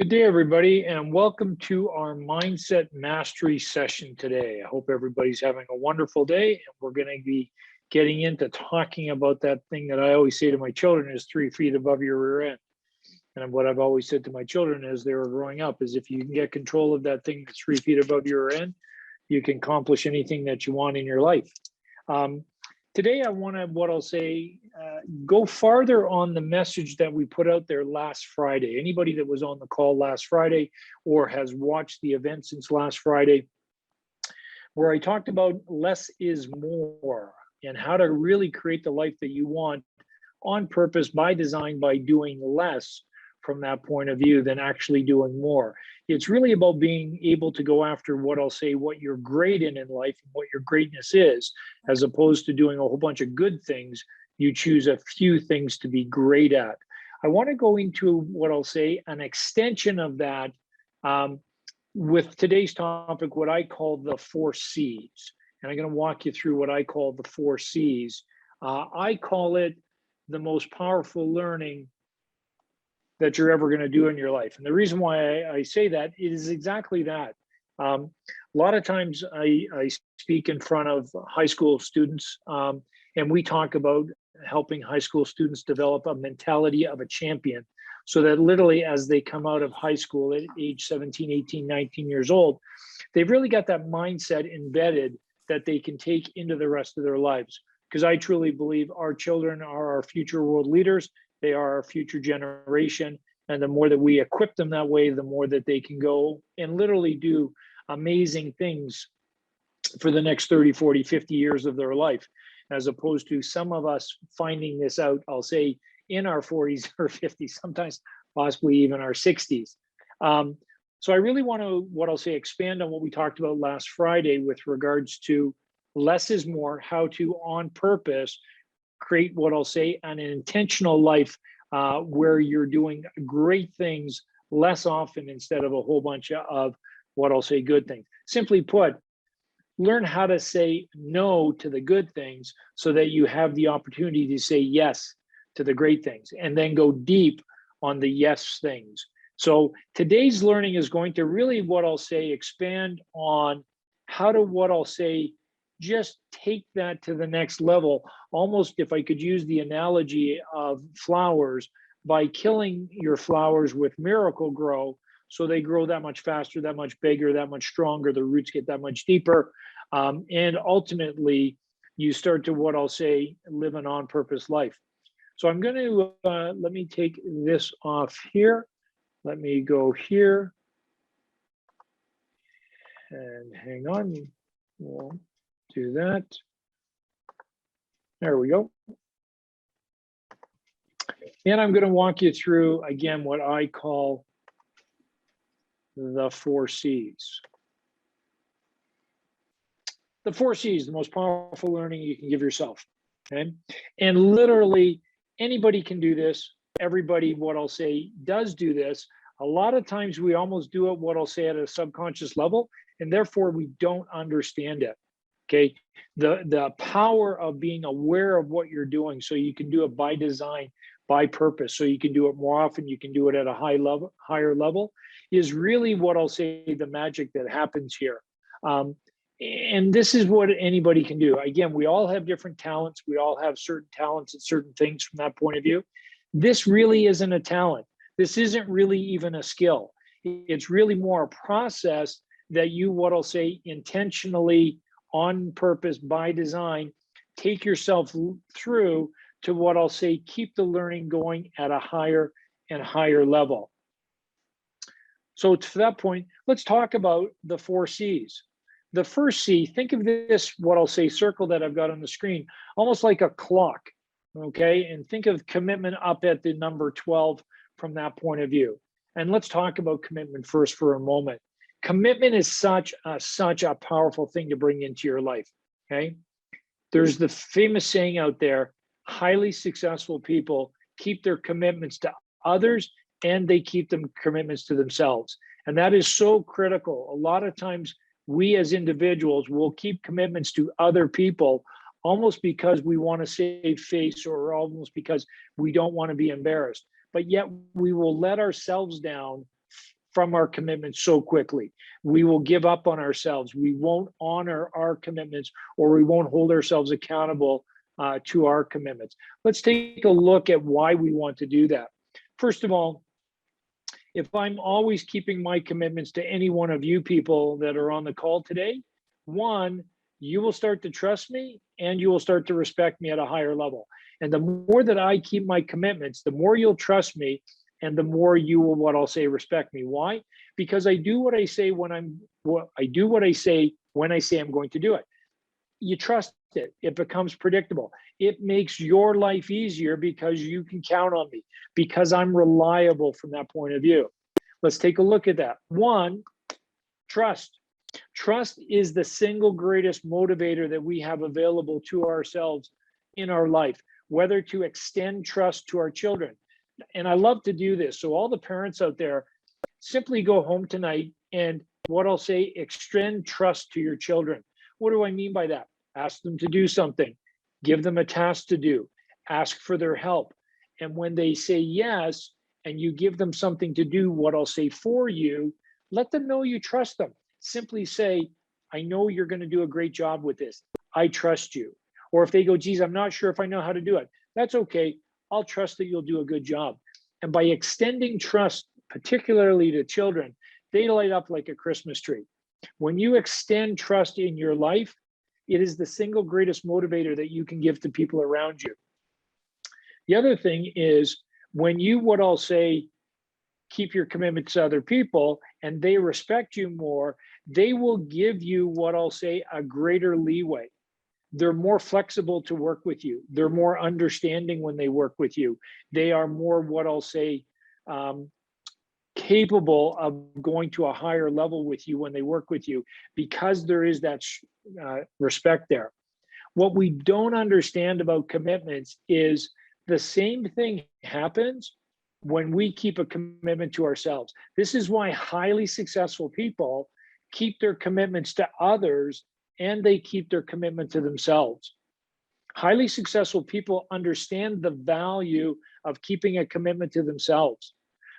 Good day, everybody, and welcome to our Mindset Mastery session today. I hope everybody's having a wonderful day, and we're going to be getting into talking about that thing that I always say to my children is 3 feet above your rear end. And what I've always said to my children as they were growing up is if you can get control of that thing that's 3 feet above your rear end, you can accomplish anything that you want in your life. Today, I want to, go farther on the message that we put out there last Friday. Anybody that was on the call last Friday or has watched the event since last Friday, where I talked about less is more and how to really create the life that you want on purpose, by design, by doing less from that point of view than actually doing more. It's really about being able to go after what you're great in life and what your greatness is, as opposed to doing a whole bunch of good things. You choose a few things to be great at. I want to go into an extension of that with today's topic, what I call the 4C's. And I'm going to walk you through what I call the 4C's. I call it the most powerful learning that you're ever going to do in your life. And the reason why I say that is exactly that. A lot of times I speak in front of high school students, and we talk about helping high school students develop a mentality of a champion, so that literally as they come out of high school at age 17, 18, 19 years old, they've really got that mindset embedded that they can take into the rest of their lives. Because I truly believe our children are our future world leaders. They are our future generation. And the more that we equip them that way, the more that they can go and literally do amazing things for the next 30, 40, 50 years of their life, as opposed to some of us finding this out, I'll say, in our 40s or 50s, sometimes possibly even our 60s. So I really want to, expand on what we talked about last Friday with regards to less is more, how to, on purpose, create an intentional life where you're doing great things less often instead of a whole bunch of good things. Simply put, learn how to say no to the good things so that you have the opportunity to say yes to the great things, and then go deep on the yes things. So today's learning is going to really expand on how to just take that to the next level. Almost, if I could use the analogy of flowers, by killing your flowers with Miracle Grow, so they grow that much faster, that much bigger, that much stronger, the roots get that much deeper, and ultimately you start to live an on-purpose life. So I'm going to, let me take this off here. Let me go here and hang on. We'll do that. There we go. And I'm going to walk you through, again, what I call the 4C's. The 4C's, the most powerful learning you can give yourself. Okay. And literally anybody can do this. Everybody, does do this. A lot of times we almost do it, at a subconscious level, and therefore we don't understand it. Okay. The power of being aware of what you're doing, so you can do it by design, by purpose, so you can do it more often, you can do it at a higher level, is really the magic that happens here. And this is what anybody can do. Again, we all have different talents. We all have certain talents at certain things from that point of view. This really isn't a talent. This isn't really even a skill. It's really more a process that you, intentionally, on purpose, by design, take yourself through to keep the learning going at a higher and higher level. So to that point, let's talk about the 4C's. The first C, think of this, circle that I've got on the screen, almost like a clock, okay? And think of commitment up at the number 12 from that point of view. And let's talk about commitment first for a moment. Commitment is such a powerful thing to bring into your life, okay? There's the famous saying out there, highly successful people keep their commitments to others and they keep them commitments to themselves. And that is so critical. A lot of times we as individuals will keep commitments to other people almost because we want to save face, or almost because we don't want to be embarrassed. But yet we will let ourselves down from our commitments so quickly. We will give up on ourselves. We won't honor our commitments, or we won't hold ourselves accountable to our commitments. Let's take a look at why we want to do that. First of all, if I'm always keeping my commitments to any one of you people that are on the call today, one, you will start to trust me and you will start to respect me at a higher level. And the more that I keep my commitments, the more you'll trust me and the more you will, what I'll say, respect me. Why? Because I do what I say when I'm going to do it. You trust it. It becomes predictable. It makes your life easier because you can count on me, because I'm reliable from that point of view. Let's take a look at that. One, trust. Trust is the single greatest motivator that we have available to ourselves in our life, whether to extend trust to our children. And I love to do this. So all the parents out there, simply go home tonight and, what I'll say, extend trust to your children. What do I mean by that? Ask them to do something, give them a task to do, ask for their help. And when they say yes, and you give them something to do, what I'll say, for you, let them know you trust them. Simply say, I know you're going to do a great job with this. I trust you. Or if they go, geez, I'm not sure if I know how to do it. That's okay. I'll trust that you'll do a good job. And by extending trust, particularly to children, they light up like a Christmas tree. When you extend trust in your life, it is the single greatest motivator that you can give to people around you. The other thing is, when you, what I'll say, keep your commitment to other people and they respect you more, they will give you, what I'll say, a greater leeway. They're more flexible to work with you. They're more understanding when they work with you. They are more, what I'll say, capable of going to a higher level with you when they work with you, because there is that respect there. What we don't understand about commitments is the same thing happens when we keep a commitment to ourselves. This is why highly successful people keep their commitments to others and they keep their commitment to themselves. Highly successful people understand the value of keeping a commitment to themselves.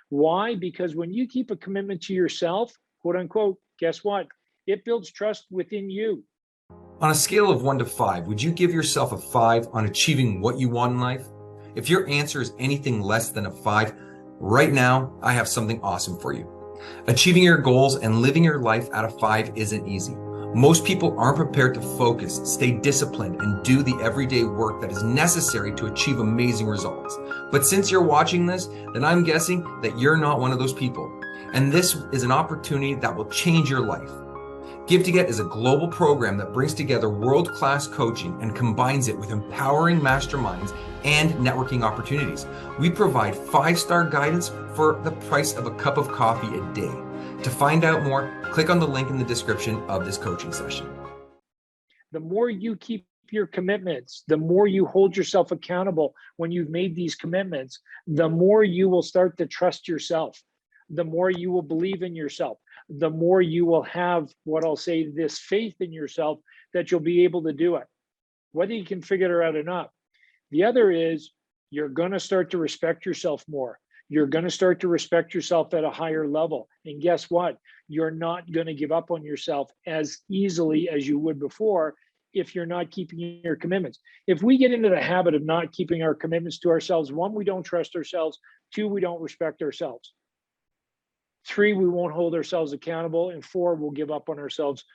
Why? Because when you keep a commitment to yourself, quote unquote, guess what? It builds trust within you. On a scale of 1 to 5, would you give yourself a 5 on achieving what you want in life? If your answer is anything less than a 5, right now, I have something awesome for you. Achieving your goals and living your life at a 5 isn't easy. Most people aren't prepared to focus, stay disciplined, and do the everyday work that is necessary to achieve amazing results. But since you're watching this, then I'm guessing that you're not one of those people. And this is an opportunity that will change your life. Give to Get is a global program that brings together world-class coaching and combines it with empowering masterminds and networking opportunities. We provide 5-star guidance for the price of a cup of coffee a day. To find out more, click on the link in the description of this coaching session. The more you keep your commitments, the more you hold yourself accountable when you've made these commitments, the more you will start to trust yourself, the more you will believe in yourself, the more you will have, what I'll say, this faith in yourself that you'll be able to do it, whether you can figure it out or not. The other is, you're going to start to respect yourself more. You're going to start to respect yourself at a higher level. And guess what? You're not going to give up on yourself as easily as you would before if you're not keeping your commitments. If we get into the habit of not keeping our commitments to ourselves, 1, we don't trust ourselves. 2, we don't respect ourselves. 3, we won't hold ourselves accountable. And 4, we'll give up on ourselves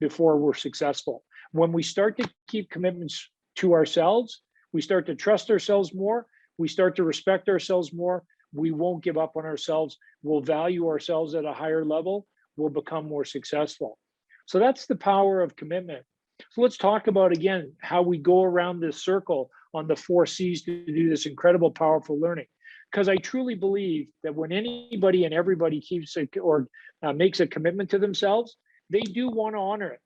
before we're successful. When we start to keep commitments to ourselves, we start to trust ourselves more. We start to respect ourselves more. We won't give up on ourselves. We'll value ourselves at a higher level. We'll become more successful. So that's the power of commitment. So let's talk about, again, how we go around this circle on the 4C's to do this incredible, powerful learning. Because I truly believe that when anybody and everybody keeps or makes a commitment to themselves, they do want to honor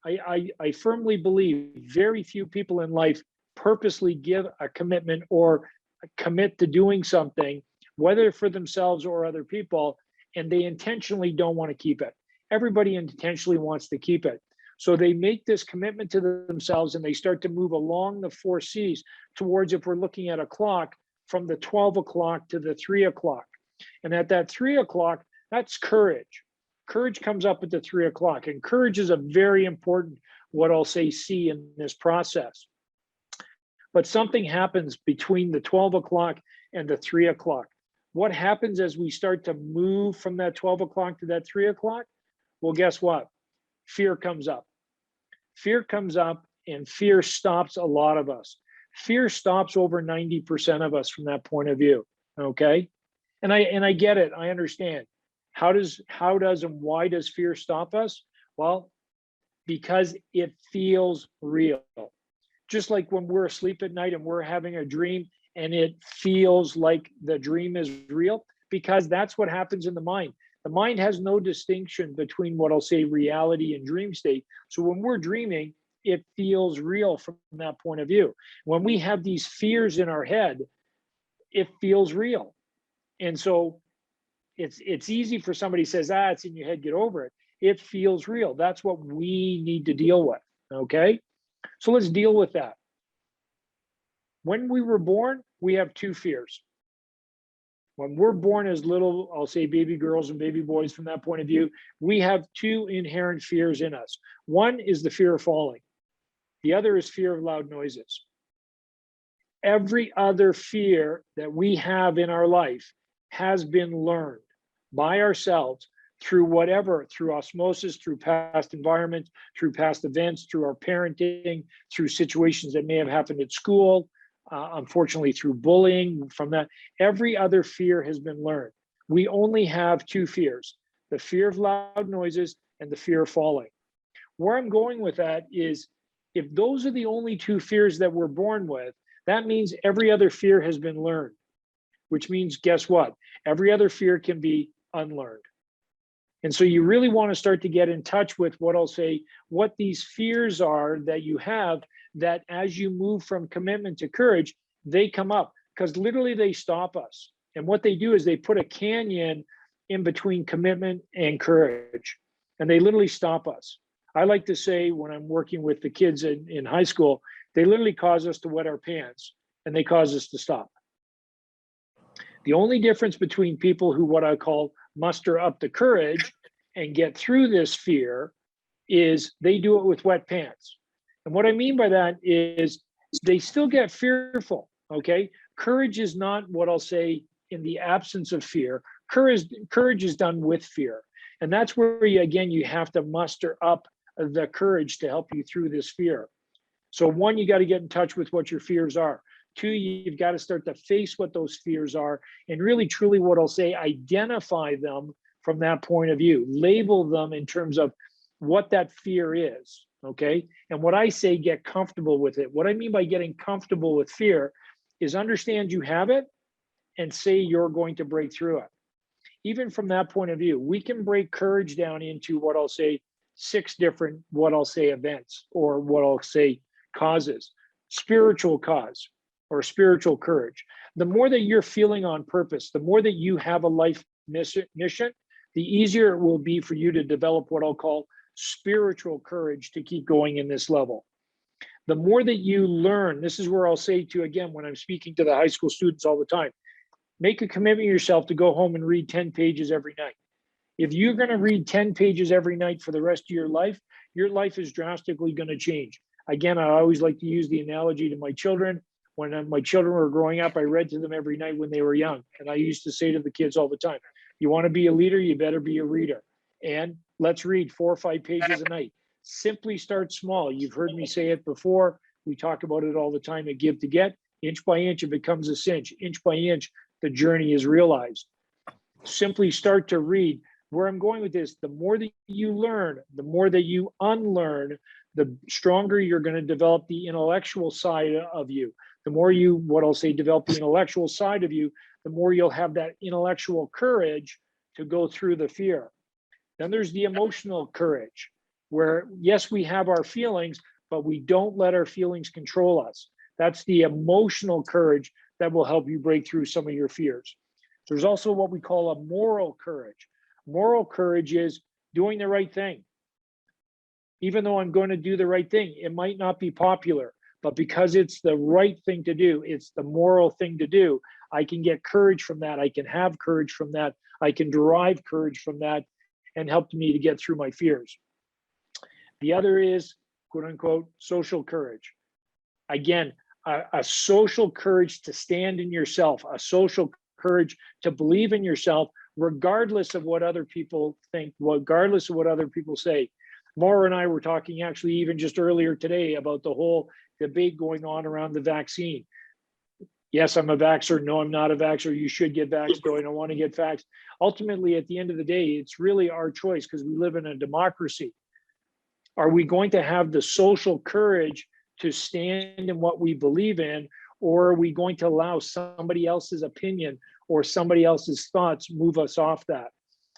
it. I firmly believe very few people in life purposely give a commitment or commit to doing something, whether for themselves or other people, and they intentionally don't want to keep it. Everybody intentionally wants to keep it. So they make this commitment to themselves and they start to move along the 4C's towards, if we're looking at a clock, from the 12 o'clock to the 3 o'clock. And at that 3 o'clock, That's courage. Courage comes up at the 3 o'clock, and courage is a very important, what I'll say, C in this process. But something happens between the 12 o'clock and the 3 o'clock. What happens as we start to move from that 12 o'clock to that 3 o'clock? Well, guess what? Fear comes up. Fear comes up, and fear stops a lot of us. Fear stops over 90% of us from that point of view. Okay. And I get it. I understand. How does and why does fear stop us? Well, because it feels real. Just like when we're asleep at night and we're having a dream and it feels like the dream is real, because that's what happens in the mind. The mind has no distinction between what I'll say reality and dream state. So when we're dreaming, it feels real from that point of view. When we have these fears in our head, it feels real. And so it's easy for somebody who says, it's in your head, get over it. It feels real. That's what we need to deal with. Okay. So let's deal with that. When we were born, we have two fears. When we're born as little, I'll say baby girls and baby boys from that point of view, we have two inherent fears in us. One is the fear of falling. The other is fear of loud noises. Every other fear that we have in our life has been learned by ourselves through whatever, through osmosis, through past environments, through past events, through our parenting, through situations that may have happened at school, unfortunately through bullying. From that, every other fear has been learned. We only have two fears: the fear of loud noises and the fear of falling. Where I'm going with that is, if those are the only two fears that we're born with, that means every other fear has been learned, which means, guess what? Every other fear can be unlearned. And so you really want to start to get in touch with what I'll say, what these fears are that you have, that as you move from commitment to courage, they come up, because literally they stop us. And what they do is they put a canyon in between commitment and courage, and they literally stop us. I like to say, when I'm working with the kids in high school, they literally cause us to wet our pants, and they cause us to stop. The only difference between people who, what I call, muster up the courage and get through this fear, is they do it with wet pants. And what I mean by that is they still get fearful. Okay. Courage is not, what I'll say, in the absence of fear. Courage is done with fear. And that's where you have to muster up the courage to help you through this fear. So one, you got to get in touch with what your fears are. Two, you've got to start to face what those fears are and really, truly, what I'll say, identify them from that point of view. Label them in terms of what that fear is, okay? And what I say, get comfortable with it. What I mean by getting comfortable with fear is understand you have it and say you're going to break through it. Even from that point of view, we can break courage down into, what I'll say, 6 different, what I'll say, events, or what I'll say, causes. Spiritual cause, or spiritual courage. The more that you're feeling on purpose, the more that you have a life mission, the easier it will be for you to develop what I'll call spiritual courage to keep going in this level. The more that you learn, this is where I'll say to, again, when I'm speaking to the high school students all the time, make a commitment to yourself to go home and read 10 pages every night. If you're going to read 10 pages every night for the rest of your life is drastically going to change. Again, I always like to use the analogy to my children. When my children were growing up, I read to them every night when they were young. And I used to say to the kids all the time, you want to be a leader, you better be a reader. And let's read 4 or 5 pages a night. Simply start small. You've heard me say it before. We talk about it all the time at Give to Get. Inch by inch, it becomes a cinch. Inch by inch, the journey is realized. Simply start to read. Where I'm going with this, the more that you learn, the more that you unlearn, the stronger you're going to develop the intellectual side of you. The more you, what I'll say, develop the intellectual side of you, the more you'll have that intellectual courage to go through the fear. Then there's the emotional courage, where yes, we have our feelings, but we don't let our feelings control us. That's the emotional courage that will help you break through some of your fears. There's also what we call a moral courage. Moral courage is doing the right thing. Even though I'm going to do the right thing, it might not be popular, But because it's the right thing to do, it's the moral thing to do, I can get courage from that. I can have courage from that. I can derive courage from that and help me to get through my fears. The other is, quote unquote, social courage. Again, a social courage to stand in yourself, a social courage to believe in yourself, regardless of what other people think, regardless of what other people say. Maura and I were talking actually even just earlier today about the whole debate going on around the vaccine. Yes, I'm a vaxxer. No, I'm not a vaxxer. You should get vaxxed. No, I don't want to get vaxxed. Ultimately, at the end of the day, it's really our choice because we live in a democracy. Are we going to have the social courage to stand in what we believe in, or are we going to allow somebody else's opinion or somebody else's thoughts move us off that?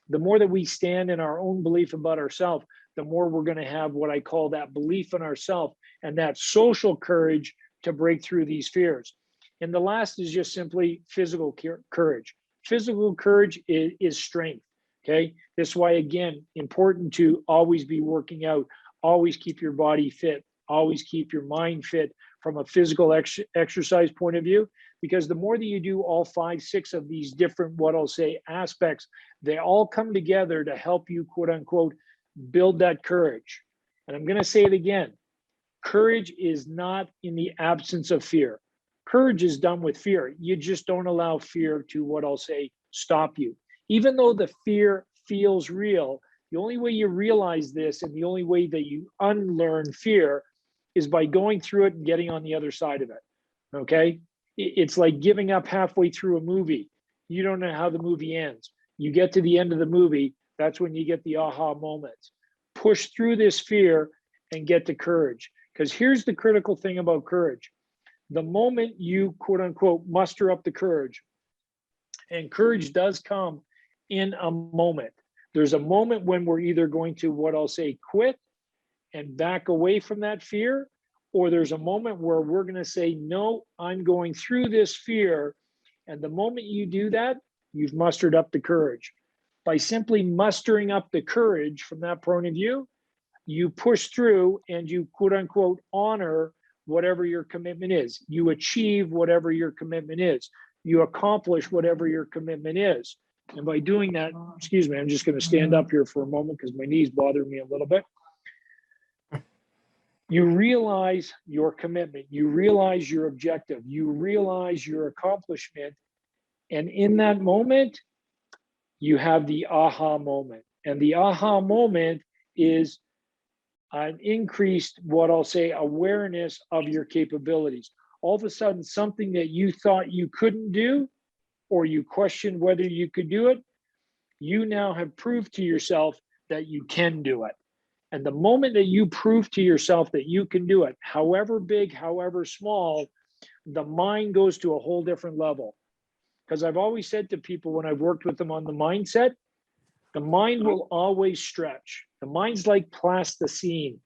The more that we stand in our own belief about ourselves, the more we're going to have what I call that belief in ourselves and that social courage to break through these fears. And the last is just simply physical courage. Physical courage is strength, okay? That's why, again, important to always be working out, always keep your body fit, always keep your mind fit from a physical exercise point of view, because the more that you do all 5, 6 of these different, what I'll say, aspects, they all come together to help you, quote unquote, build that courage. And I'm going to say it again. Courage is not in the absence of fear. Courage is done with fear. You just don't allow fear to, what I'll say, stop you. Even though the fear feels real, the only way you realize this and the only way that you unlearn fear is by going through it and getting on the other side of it, okay? It's like giving up halfway through a movie. You don't know how the movie ends. You get to the end of the movie, that's when you get the aha moments. Push through this fear and get to courage. Because here's the critical thing about courage. The moment you, quote unquote, muster up the courage, and courage does come in a moment. There's a moment when we're either going to, what I'll say, quit and back away from that fear, or there's a moment where we're going to say, no, I'm going through this fear. And the moment you do that, you've mustered up the courage. By simply mustering up the courage from that point of view, you push through and you, quote unquote, honor whatever your commitment is. You achieve whatever your commitment is. You accomplish whatever your commitment is. And by doing that, excuse me, I'm just going to stand up here for a moment because my knees bother me a little bit. You realize your commitment, you realize your objective, you realize your accomplishment. And in that moment, you have the aha moment. And the aha moment is an increased, what I'll say, awareness of your capabilities. All of a sudden, something that you thought you couldn't do, or you questioned whether you could do it, you now have proved to yourself that you can do it. And the moment that you prove to yourself that you can do it, however big, however small, the mind goes to a whole different level. Because I've always said to people when I've worked with them on the mindset, the mind will always stretch. The mind's like plasticine.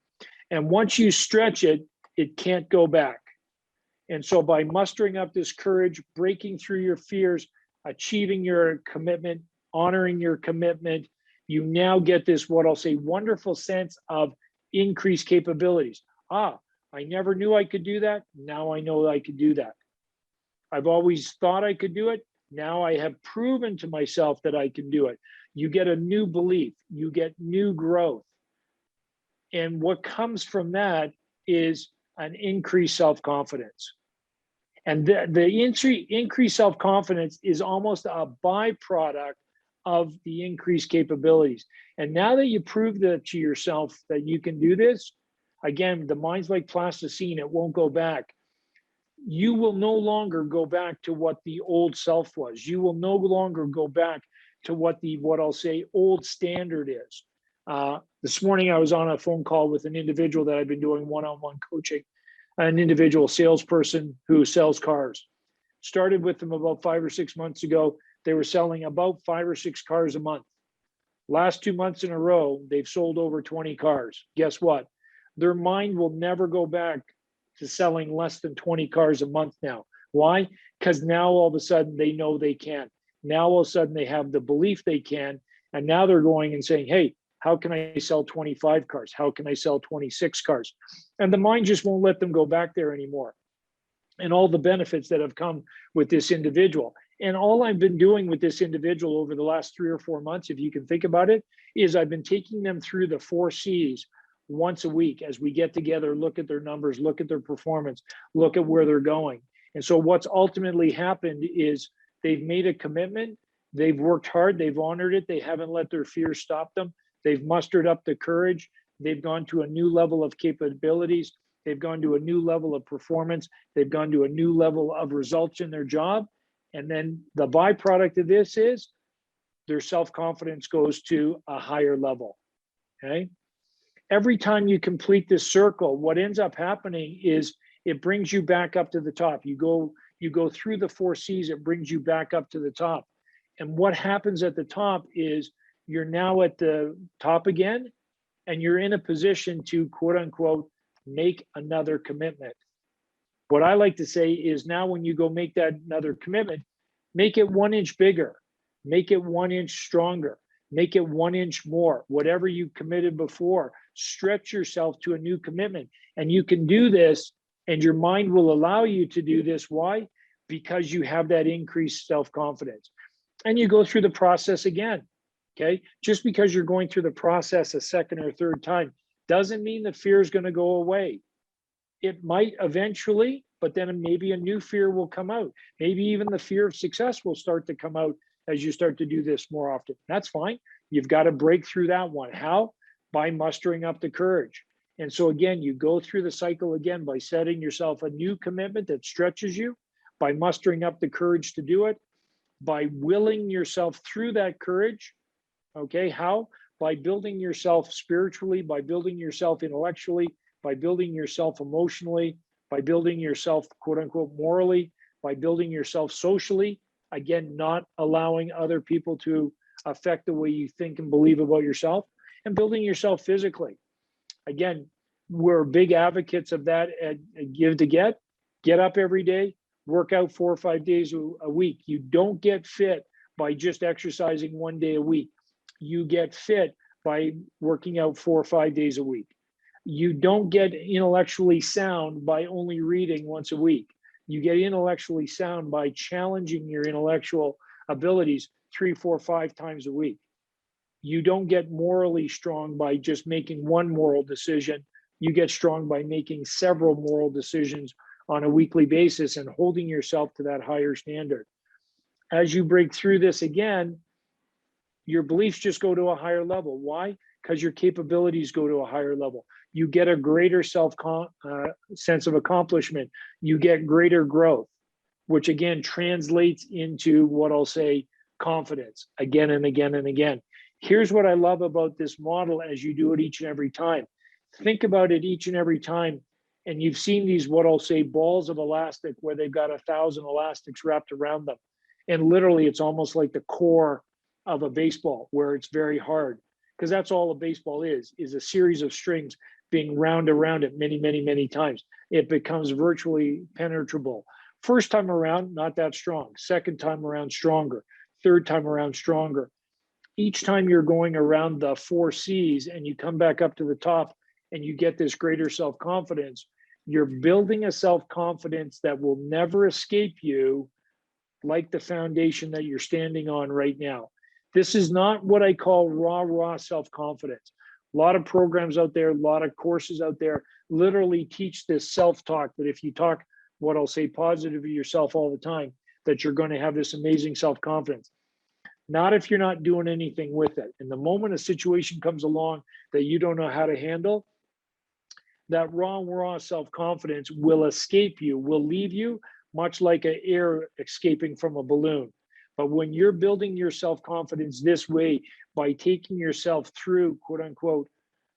And once you stretch it, it can't go back. And so by mustering up this courage, breaking through your fears, achieving your commitment, honoring your commitment, you now get this, what I'll say, wonderful sense of increased capabilities. I never knew I could do that. Now I know I could do that. I've always thought I could do it. Now I have proven to myself that I can do it. You get a new belief, you get new growth. And what comes from that is an increased self-confidence. And the increased self-confidence is almost a byproduct of the increased capabilities. And now that you prove that to yourself that you can do this, again, the mind's like plasticine, it won't go back. You will no longer go back to what the old self was. You will no longer go back to what I'll say, old standard is. This morning, I was on a phone call with an individual that I've been doing one-on-one coaching, an individual salesperson who sells cars. Started with them about 5 or 6 months ago. They were selling about 5 or 6 cars a month. Last 2 months in a row, they've sold over 20 cars. Guess what? Their mind will never go back to selling less than 20 cars a month now. Why? Because now all of a sudden they know they can. Now all of a sudden they have the belief they can. And now they're going and saying, hey, How can I sell 25 cars? How can I sell 26 cars? And the mind just won't let them go back there anymore. And all the benefits that have come with this individual. And all I've been doing with this individual over the last 3 or 4 months, if you can think about it, is I've been taking them through the 4C's once a week as we get together, look at their numbers, look at their performance, look at where they're going. And so what's ultimately happened is they've made a commitment, they've worked hard, they've honored it, they haven't let their fears stop them, they've mustered up the courage, they've gone to a new level of capabilities, they've gone to a new level of performance, they've gone to a new level of results in their job. And then the byproduct of this is their self-confidence goes to a higher level, okay? Every time you complete this circle, what ends up happening is it brings you back up to the top. You go through the 4C's, it brings you back up to the top. And what happens at the top is you're now at the top again, and you're in a position to, quote unquote, make another commitment. What I like to say is now when you go make that another commitment, make it 1 inch bigger, make it 1 inch stronger, make it 1 inch more, whatever you committed before, stretch yourself to a new commitment. And you can do this, and your mind will allow you to do this. Why? Because you have that increased self-confidence. And you go through the process again, okay? Just because you're going through the process a second or third time doesn't mean the fear is going to go away. It might eventually, but then maybe a new fear will come out. Maybe even the fear of success will start to come out as you start to do this more often. That's fine. You've got to break through that one. How? By mustering up the courage. And so again, you go through the cycle again by setting yourself a new commitment that stretches you, by mustering up the courage to do it, by willing yourself through that courage. Okay, how? By building yourself spiritually, by building yourself intellectually, by building yourself emotionally, by building yourself, quote unquote, morally, by building yourself socially. Again, not allowing other people to affect the way you think and believe about yourself, and building yourself physically. Again, we're big advocates of that at Give to Get. Get up every day, work out 4 or 5 days a week. You don't get fit by just exercising 1 day a week. You get fit by working out 4 or 5 days a week. You don't get intellectually sound by only reading once a week. You get intellectually sound by challenging your intellectual abilities 3, 4, 5 times a week. You don't get morally strong by just making one moral decision. You get strong by making several moral decisions on a weekly basis and holding yourself to that higher standard. As you break through this again, your beliefs just go to a higher level. Why? Because your capabilities go to a higher level. You get a greater sense of accomplishment. You get greater growth, which again translates into what I'll say, confidence, again and again and again. Here's what I love about this model as you do it each and every time. Think about it each and every time. And you've seen these, what I'll say, balls of elastic where they've got 1,000 elastics wrapped around them. And literally it's almost like the core of a baseball where it's very hard, because that's all a baseball is a series of strings being wound around it many, many, many times. It becomes virtually penetrable. First time around, not that strong. Second time around, stronger. Third time around, stronger. Each time you're going around the 4C's and you come back up to the top and you get this greater self-confidence, you're building a self-confidence that will never escape you, like the foundation that you're standing on right now. This is not what I call raw self-confidence. A lot of programs out there, a lot of courses out there literally teach this self-talk, that if you talk, what I'll say, positive of yourself all the time, that you're going to have this amazing self-confidence. Not if you're not doing anything with it. And the moment a situation comes along that you don't know how to handle, that raw self-confidence will escape you, will leave you, much like an air escaping from a balloon. But when you're building your self-confidence this way, by taking yourself through, quote unquote,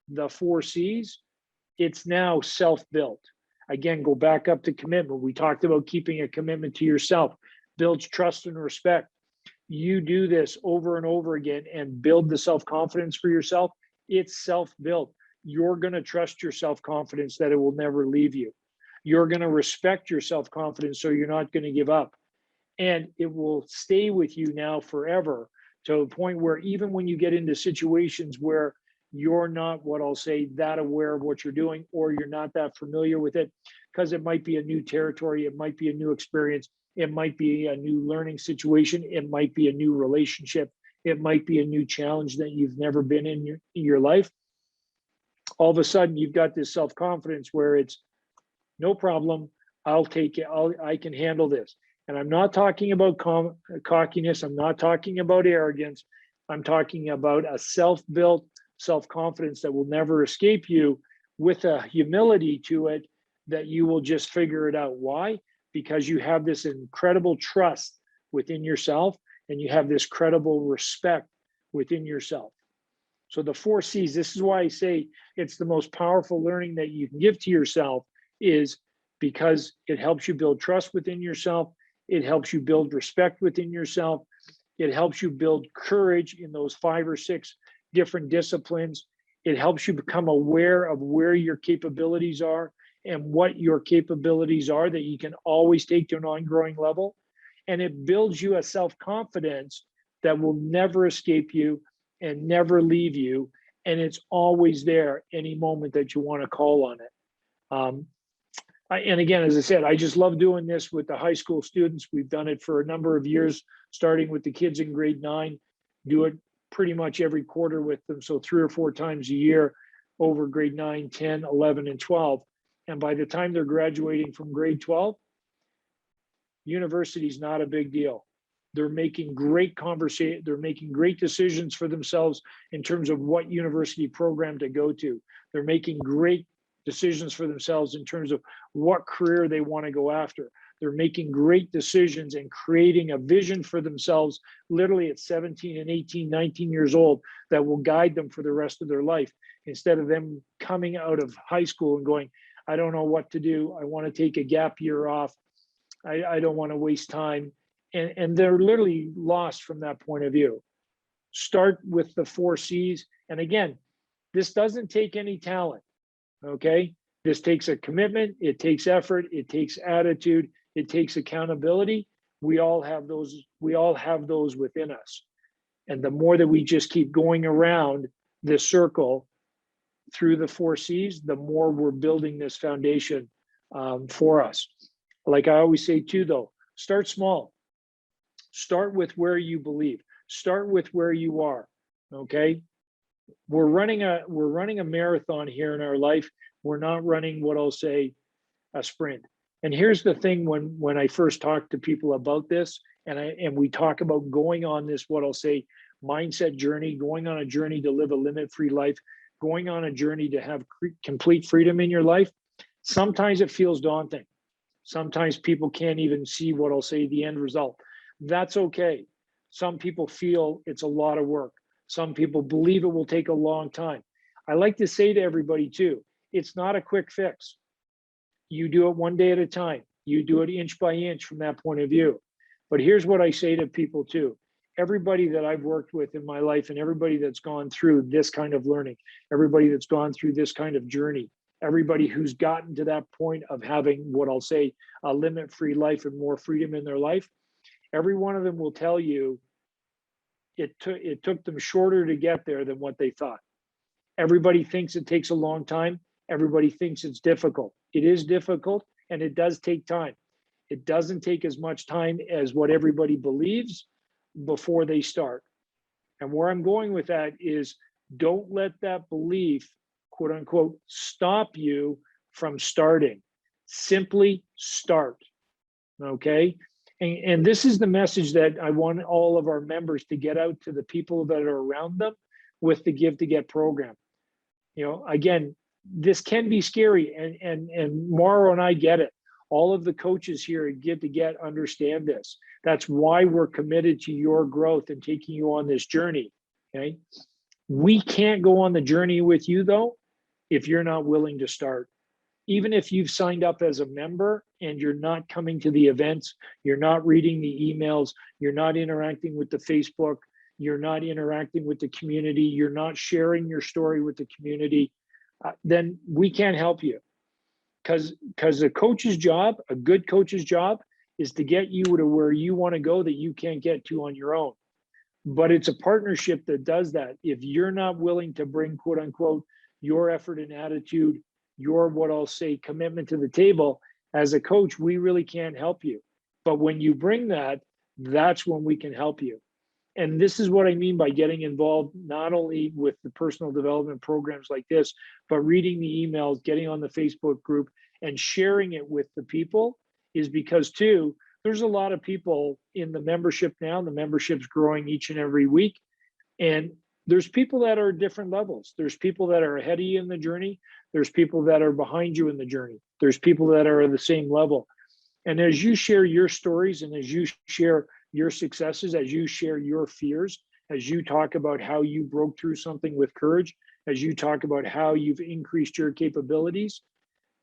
the 4C's, it's now self-built. Again, go back up to commitment. We talked about keeping a commitment to yourself, builds trust and respect. You do this over and over again and build the self-confidence for yourself. It's self-built. You're going to trust your self-confidence that it will never leave you. You're going to respect your self-confidence, so you're not going to give up. And it will stay with you now forever, to a point where even when you get into situations where you're not, what I'll say, that aware of what you're doing, or you're not that familiar with it, because it might be a new territory, it might be a new experience, it might be a new learning situation, it might be a new relationship, it might be a new challenge that you've never been in your life. All of a sudden, you've got this self-confidence where it's no problem, I'll take it, I can handle this. And I'm not talking about cockiness, I'm not talking about arrogance, I'm talking about a self-built self-confidence that will never escape you, with a humility to it that you will just figure it out. Why? Because you have this incredible trust within yourself, and you have this credible respect within yourself. So the 4C's, this is why I say it's the most powerful learning that you can give to yourself, is because it helps you build trust within yourself. It helps you build respect within yourself. It helps you build courage in those 5 or 6 different disciplines. It helps you become aware of where your capabilities are and what your capabilities are that you can always take to an ongoing level. And it builds you a self-confidence that will never escape you and never leave you. And it's always there any moment that you want to call on it. And again, as I said, I just love doing this with the high school students. We've done it for a number of years, starting with the kids in grade 9, do it pretty much every quarter with them. So 3 or 4 times a year over grade 9, 10, 11, and 12. And by the time they're graduating from grade 12, university is not a big deal. They're making great conversation. They're making great decisions for themselves in terms of what university program to go to. They're making great decisions for themselves in terms of what career they want to go after. They're making great decisions and creating a vision for themselves, literally at 17 and 18, 19 years old, that will guide them for the rest of their life, instead of them coming out of high school and going, I don't know what to do. I want to take a gap year off. I don't want to waste time. And they're literally lost from that point of view. Start with the 4C's. And again, this doesn't take any talent, okay? This takes a commitment, it takes effort, it takes attitude, it takes accountability. We all have those within us. And the more that we just keep going around this circle through the 4C's, the more we're building this foundation for us. Like I always say too, though, start small. Start with where you believe. Start with where you are. Okay. We're running a marathon here in our life. We're not running, what I'll say, a sprint. And here's the thing, when I first talk to people about this, and we talk about going on this, what I'll say, mindset journey, going on a journey to live a limit-free life, going on a journey to have complete freedom in your life, sometimes it feels daunting. Sometimes people can't even see, what I'll say, the end result. That's okay. Some people feel it's a lot of work. Some people believe it will take a long time. I like to say to everybody too, it's not a quick fix. You do it one day at a time. You do it inch by inch from that point of view. But here's what I say to people too. Everybody that I've worked with in my life, and everybody that's gone through this kind of learning, everybody that's gone through this kind of journey, everybody who's gotten to that point of having, what I'll say, a limit-free life and more freedom in their life, every one of them will tell you it took them shorter to get there than what they thought. Everybody thinks it takes a long time. Everybody thinks it's difficult. It is difficult, and it does take time. It doesn't take as much time as what everybody believes before they start. And where I'm going with that is, don't let that belief, quote unquote, stop you from starting. Simply start. Okay. And this is the message that I want all of our members to get out to the people that are around them with the Give to Get program. You know, again, this can be scary, and Mauro and I get it. All of the coaches here at Give to Get understand this. That's why we're committed to your growth and taking you on this journey. Okay. We can't go on the journey with you though, if you're not willing to start. Even if you've signed up as a member and you're not coming to the events, you're not reading the emails, you're not interacting with the Facebook, you're not interacting with the community, you're not sharing your story with the community, then we can't help you. Because a coach's job, a good coach's job, is to get you to where you want to go that you can't get to on your own. but it's a partnership that does that. If you're not willing to bring, quote unquote, your effort and attitude, your, what I'll say, commitment to the table, as a coach, we really can't help you. But when you bring that, that's when we can help you. And this is what I mean by getting involved, not only with the personal development programs like this, but reading the emails, getting on the Facebook group and sharing it with the people, is because too, there's a lot of people in the membership now. The membership's growing each and every week. And there's people that are at different levels. There's people that are ahead of you in the journey. There's people that are behind you in the journey. There's people that are at the same level. And as you share your stories, and as you share your successes, as you share your fears, as you talk about how you broke through something with courage, as you talk about how you've increased your capabilities,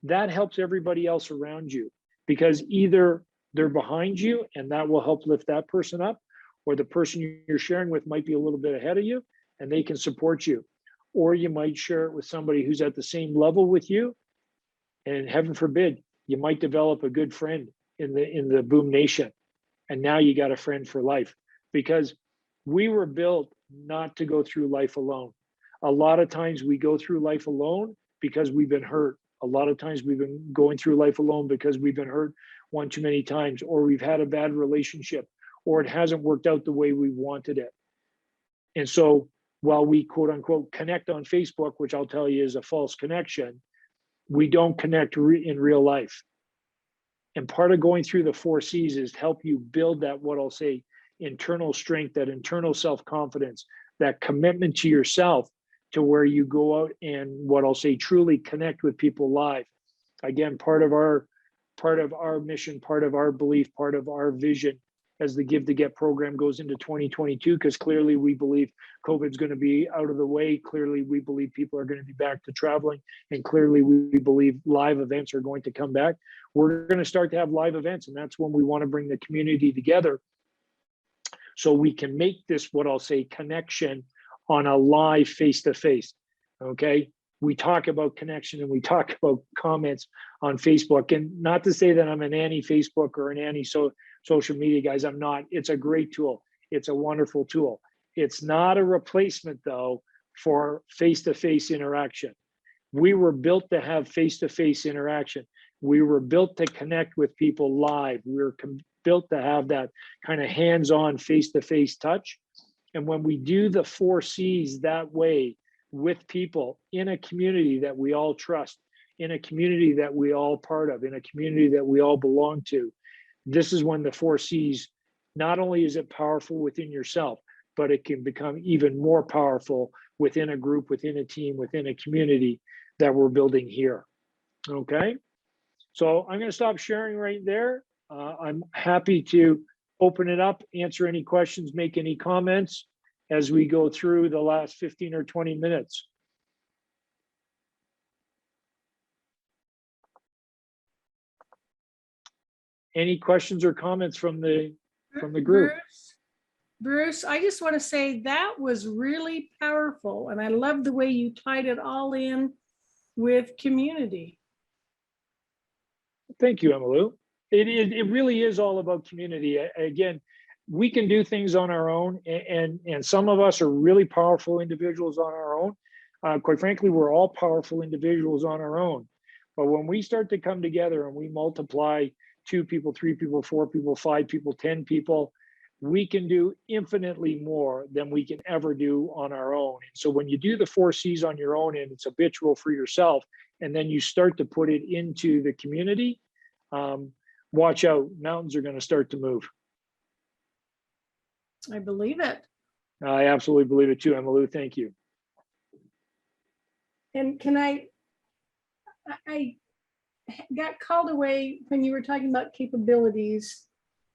that helps everybody else around you, because either they're behind you and that will help lift that person up, or the person you're sharing with might be a little bit ahead of you and they can support you. Or you might share it with somebody who's at the same level with you, and heaven forbid, you might develop a good friend in the Boom Nation. And now you got a friend for life, because we were built not to go through life alone. A lot of times we go through life alone because we've been hurt. A lot of times we've been going through life alone because we've been hurt one too many times, or we've had a bad relationship, or it hasn't worked out the way we wanted it. And so while we, quote unquote, connect on Facebook, which I'll tell you is a false connection, we don't connect in real life. And part of going through the 4C's is to help you build that, what I'll say, internal strength, that internal self-confidence, that commitment to yourself, to where you go out and, what I'll say, truly connect with people live. Again, part of our mission, part of our belief, part of our vision as the Give to Get program goes into 2022, because clearly we believe COVID's going to be out of the way. Clearly we believe people are going to be back to traveling, and clearly we believe live events are going to come back. We're going to start to have live events, and that's when we want to bring the community together so we can make this, what I'll say, connection on a live face-to-face. Okay, we talk about connection and we talk about comments on Facebook, and not to say that I'm an anti-Facebook or an anti-social media, guys. I'm not. It's a great tool. It's a wonderful tool. It's not a replacement, though, for face-to-face interaction. We were built to have face-to-face interaction. We were built to connect with people live. We were built to have that kind of hands-on face-to-face touch. And when we do the 4C's that way, with people in a community that we all trust, in a community that we all part of, in a community that we all belong to, this is when the 4C's, not only is it powerful within yourself, but it can become even more powerful within a group, within a team, within a community that we're building here. Okay, so I'm going to stop sharing right there. I'm happy to open it up, answer any questions, make any comments as we go through the last 15 or 20 minutes. Any questions or comments from the group? Bruce, I just want to say that was really powerful, and I love the way you tied it all in with community. Thank you, Emmylou. It really is all about community. Again, we can do things on our own, and some of us are really powerful individuals on our own. Quite frankly, we're all powerful individuals on our own. But when we start to come together and we multiply 2 people, 3 people, 4 people, 5 people, 10 people, we can do infinitely more than we can ever do on our own. And so when you do the 4C's on your own and it's habitual for yourself, and then you start to put it into the community, watch out, mountains are going to start to move. I believe it. I absolutely believe it too, Emmylou. Thank you. And can I got called away when you were talking about capabilities.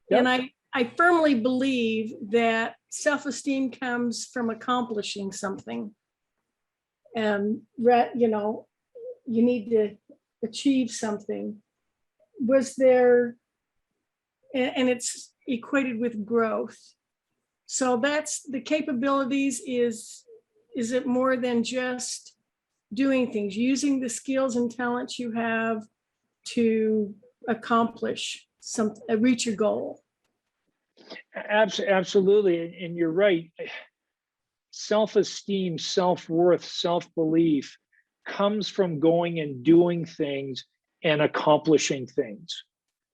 Yep. And I firmly believe that self-esteem comes from accomplishing something. And, you know, you need to achieve something. Was there, and it's equated with growth. So that's the capabilities. Is it more than just doing things, using the skills and talents you have to accomplish something, reach your goal? Absolutely. And you're right. Self-esteem, self-worth, self-belief comes from going and doing things and accomplishing things,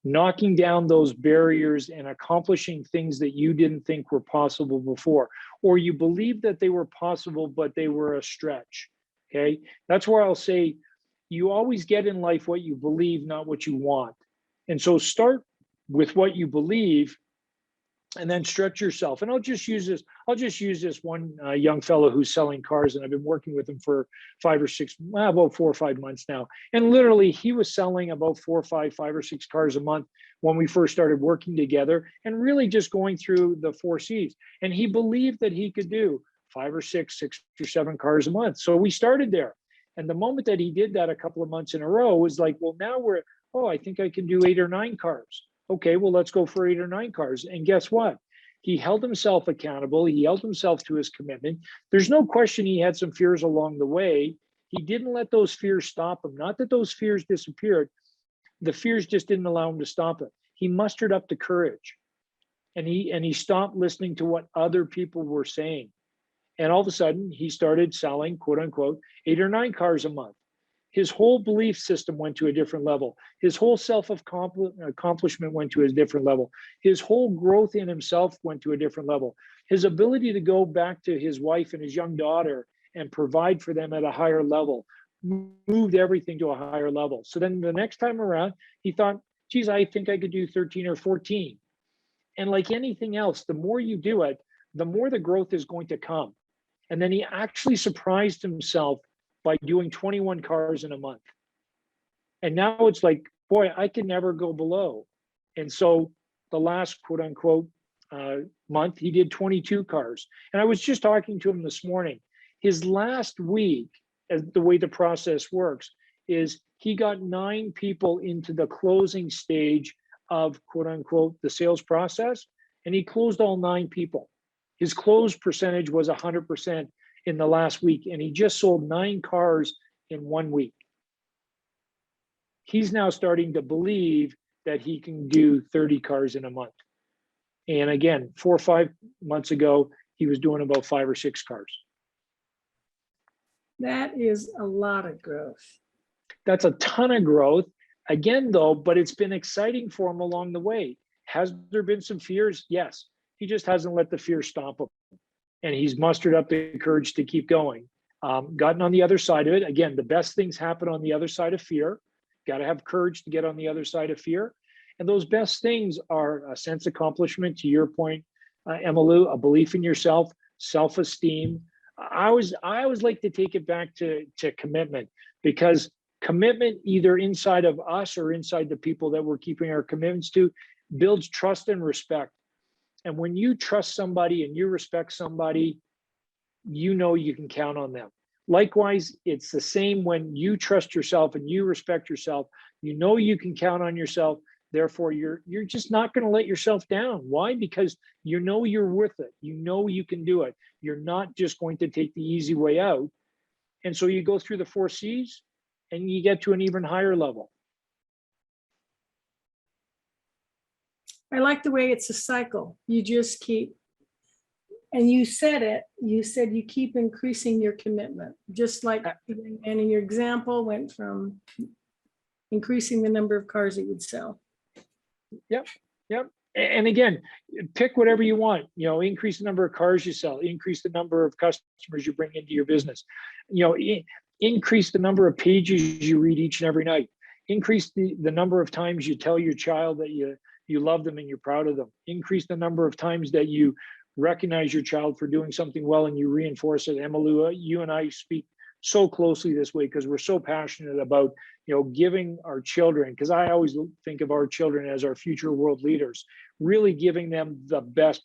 knocking down those barriers and accomplishing things that you didn't think were possible before, or you believed that they were possible, but they were a stretch. Okay. That's where I'll say you always get in life what you believe, not what you want. And so start with what you believe and then stretch yourself. And I'll just use this one young fellow who's selling cars, and I've been working with him for 5 or 6, about 4 or 5 months now. And literally, he was selling about 4 or 5 or 6 cars a month when we first started working together, and really just going through the 4C's. And he believed that he could do 5 or 6 or 7 cars a month. So we started there. And the moment that he did that a couple of months in a row, was like, well, now I think I can do 8 or 9 cars. Okay, well, let's go for 8 or 9 cars. And guess what? He held himself accountable. He held himself to his commitment. There's no question he had some fears along the way. He didn't let those fears stop him. Not that those fears disappeared. The fears just didn't allow him to stop it. He mustered up the courage, and he stopped listening to what other people were saying. And all of a sudden, he started selling, quote unquote, 8 or 9 cars a month. His whole belief system went to a different level. His whole self-accomplishment went to a different level. His whole growth in himself went to a different level. His ability to go back to his wife and his young daughter and provide for them at a higher level moved everything to a higher level. So then the next time around, he thought, geez, I think I could do 13 or 14. And like anything else, the more you do it, the more the growth is going to come. And then he actually surprised himself by doing 21 cars in a month. And now it's like, boy, I can never go below. And so the last quote unquote month, he did 22 cars. And I was just talking to him this morning. His last week, as the way the process works, is he got 9 people into the closing stage of quote unquote the sales process, and he closed all 9 people. His close percentage was 100% in the last week, and he just sold 9 cars in 1 week. He's now starting to believe that he can do 30 cars in a month. And again, 4 or 5 months ago, he was doing about 5 or 6 cars. That is a lot of growth. That's a ton of growth. Again, though, but it's been exciting for him along the way. Has there been some fears? Yes. He just hasn't let the fear stop him. And he's mustered up the courage to keep going. Gotten on the other side of it. Again, the best things happen on the other side of fear. Got to have courage to get on the other side of fear. And those best things are a sense of accomplishment, to your point, Emmylou, a belief in yourself, self-esteem. I always like to take it back to commitment, because commitment, either inside of us or inside the people that we're keeping our commitments to, builds trust and respect. And when you trust somebody and you respect somebody, you know you can count on them. Likewise, it's the same when you trust yourself and you respect yourself. You know you can count on yourself. Therefore, you're just not going to let yourself down. Why? Because you know you're worth it. You know you can do it. You're not just going to take the easy way out. And so you go through the 4C's and you get to an even higher level. I like the way it's a cycle. You just keep, and you said you keep increasing your commitment, just like, and in your example went from increasing the number of cars that you'd sell. Yep. And again, pick whatever you want, increase the number of cars you sell, increase the number of customers you bring into your business, increase the number of pages you read each and every night, increase the number of times you tell your child that you love them and you're proud of them, increase the number of times that you recognize your child for doing something well and you reinforce it. Emmylou, you and I speak so closely this way because we're so passionate about, giving our children, because I always think of our children as our future world leaders, really giving them the best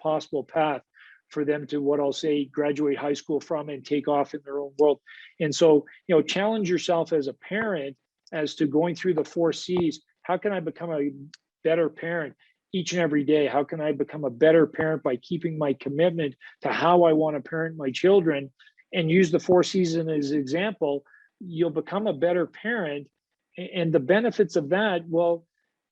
possible path for them to, what I'll say, graduate high school from and take off in their own world. And so, challenge yourself as a parent as to going through the 4C's. How can I become a better parent each and every day? How can I become a better parent by keeping my commitment to how I want to parent my children? And use the 4C's as an example, you'll become a better parent. And the benefits of that, well,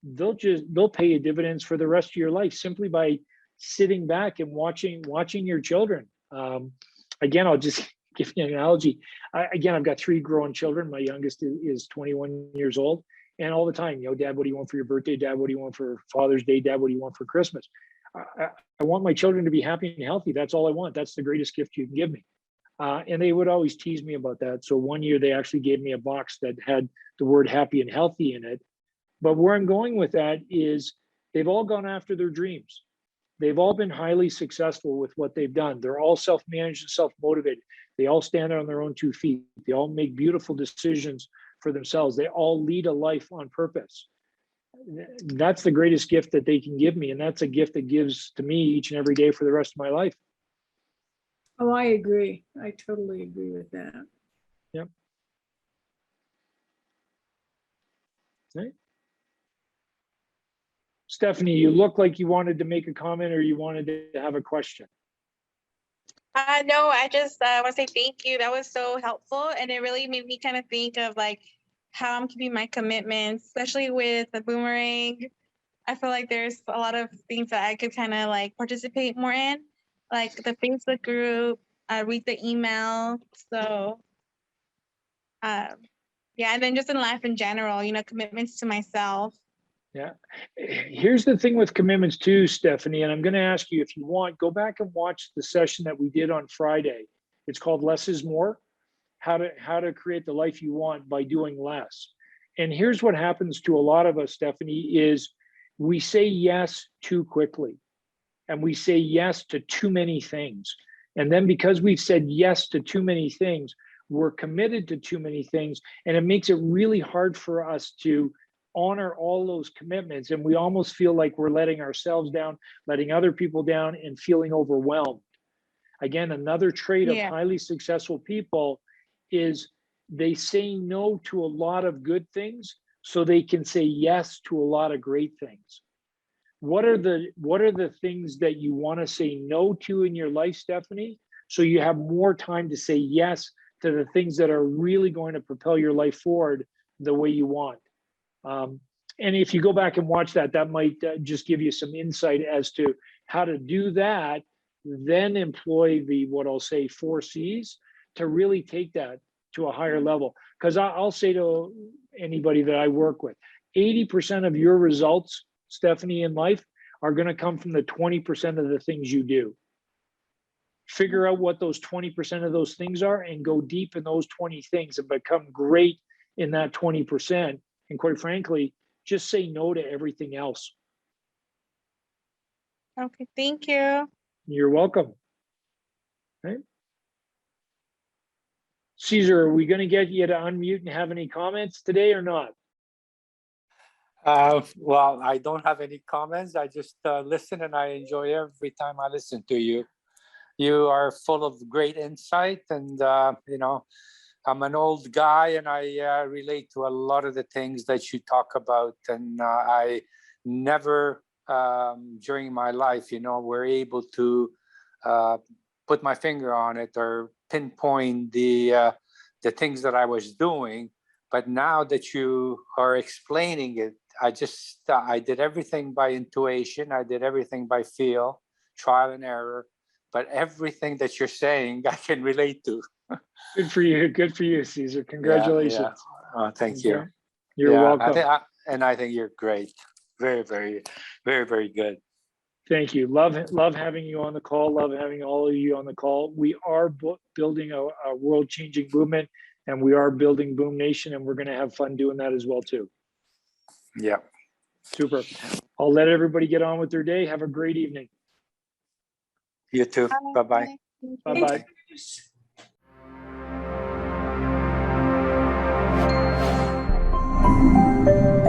they'll pay you dividends for the rest of your life simply by sitting back and watching your children. Again, I'll just give you an analogy. I've got 3 grown children. My youngest is 21 years old, and all the time, Dad, what do you want for your birthday? Dad, what do you want for Father's Day? Dad, what do you want for Christmas? I want my children to be happy and healthy. That's all I want. That's the greatest gift you can give me. And they would always tease me about that. So one year they actually gave me a box that had the word happy and healthy in it. But where I'm going with that is they've all gone after their dreams. They've all been highly successful with what they've done. They're all self-managed and self-motivated. They all stand on their own 2 feet. They all make beautiful decisions for themselves. They all lead a life on purpose. That's the greatest gift that they can give me. And that's a gift that gives to me each and every day for the rest of my life. Oh, I agree. I totally agree with that. Yep. Okay. Stephanie, you look like you wanted to make a comment or you wanted to have a question. No, I just want to say thank you. That was so helpful. And it really made me kind of think of like how I'm keeping my commitments, especially with the boomerang. I feel like there's a lot of things that I could kind of like participate more in, like the Facebook group, read the email. So, yeah, and then just in life in general, commitments to myself. Yeah. Here's the thing with commitments too, Stephanie, and I'm going to ask you, if you want, go back and watch the session that we did on Friday. It's called Less is More, how to create the life you want by doing less. And here's what happens to a lot of us, Stephanie, is we say yes too quickly and we say yes to too many things. And then because we've said yes to too many things, we're committed to too many things, and it makes it really hard for us to honor all those commitments. And we almost feel like we're letting ourselves down, letting other people down, and feeling overwhelmed. Again, another trait of highly successful people is they say no to a lot of good things so they can say yes to a lot of great things. What are the things that you want to say no to in your life, Stephanie, so you have more time to say yes to the things that are really going to propel your life forward the way you want? And if you go back and watch that, that might just give you some insight as to how to do that, then employ what I'll say 4C's to really take that to a higher level. Because I'll say to anybody that I work with, 80% of your results, Stephanie, in life are going to come from the 20% of the things you do. Figure out what those 20% of those things are and go deep in those 20 things and become great in that 20%. And quite frankly, just say no to everything else. Okay, thank you. You're welcome. Okay. Caesar, are we going to get you to unmute and have any comments today or not? Well, I don't have any comments. I just listen, and I enjoy every time I listen to you. You are full of great insight, and I'm an old guy, and I relate to a lot of the things that you talk about. And I never, during my life, were able to put my finger on it or pinpoint the things that I was doing. But now that you are explaining it, I did everything by intuition. I did everything by feel, trial and error. But everything that you're saying, I can relate to. Good for you. Good for you, Caesar. Congratulations. Yeah. Thank you. You're welcome. I think you're great. Very, very, very, very good. Thank you. Love having you on the call. Love having all of you on the call. We are building a world-changing movement, and we are building Boom Nation, and we're going to have fun doing that as well too. Yeah. Super. I'll let everybody get on with their day. Have a great evening. You too. Bye-bye. Bye-bye. Thanks.